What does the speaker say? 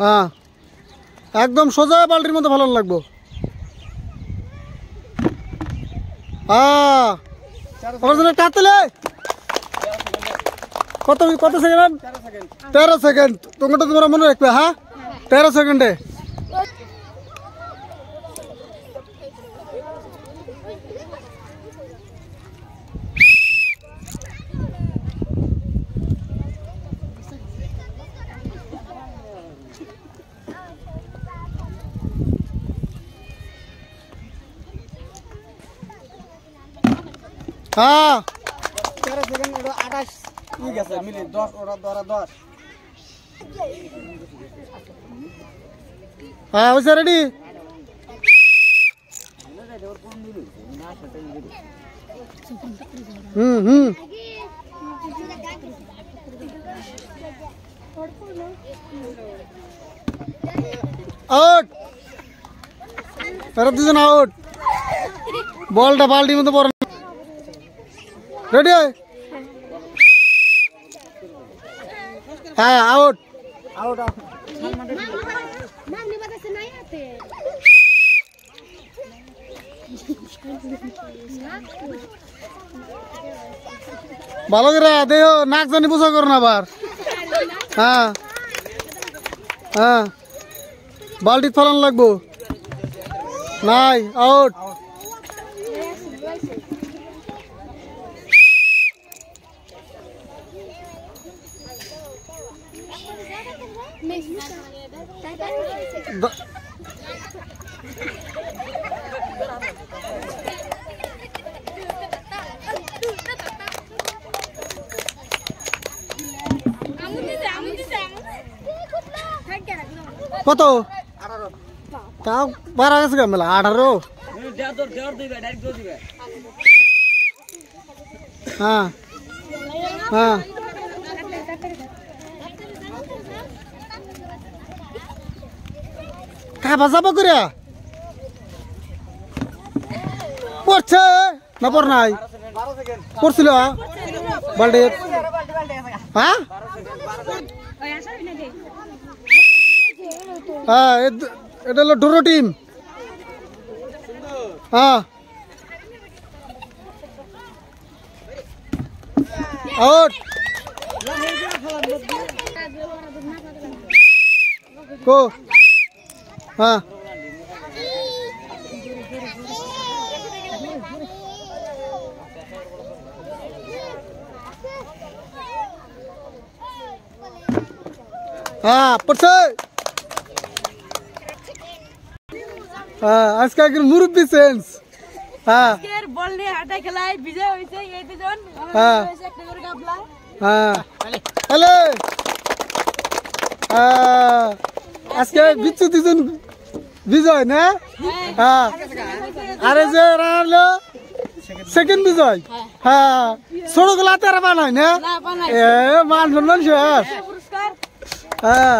হ্যাঁ একদম সোজা বালতির মতো ভালো লাগবো। কাতলে কত কত সেকেন্ড? 13 সেকেন্ড। তোমরা তোমরা মনে রাখবে। হ্যাঁ 13 সেকেন্ডে। হ্যাঁ 13 সেকেন্ড। 28 ঠিক আছে মিনিট 10 ওরা ধরা 10। হ্যাঁ ওইসা রেডি। আউট। ফেরত দুজন আউট। বলটা বালতির মধ্যে পড়ে। রেডি? হ্যাঁ আউট। Out out. ভালো করে দেহ নাক জানি বুঝা করো না আবার। হ্যাঁ হ্যাঁ বালতি ফেলান লাগবো। নাই আউট। কত? 18। তাও 12 গেছে মেলা 18। হ্যাঁ হ্যাঁ খাবা যাবো করে পড়ছে না পড় নাই? পড়ছিল বালতি। হ্যাঁ হ্যাঁ এটা হলো ডোরো টিম। হ্যাঁ আউট। কো হ্যাঁ হ্যাঁ পড়ছে। হ্যাঁ আজকে মুরব্বী সেন্স। হ্যাঁ বল নিয়ে হাঁটা খেলায় বিজয় হয়েছে এই দুজন। হ্যাঁ হ্যাঁ হ্যালো আজকে বিচ্ছু দুজন বিজয় না? হ্যাঁ আরে যে হলো সেকেন্ড বিজয়। হ্যাঁ ছোট গুলা তারা বানায় না? মান সম্মান শেষ। হ্যাঁ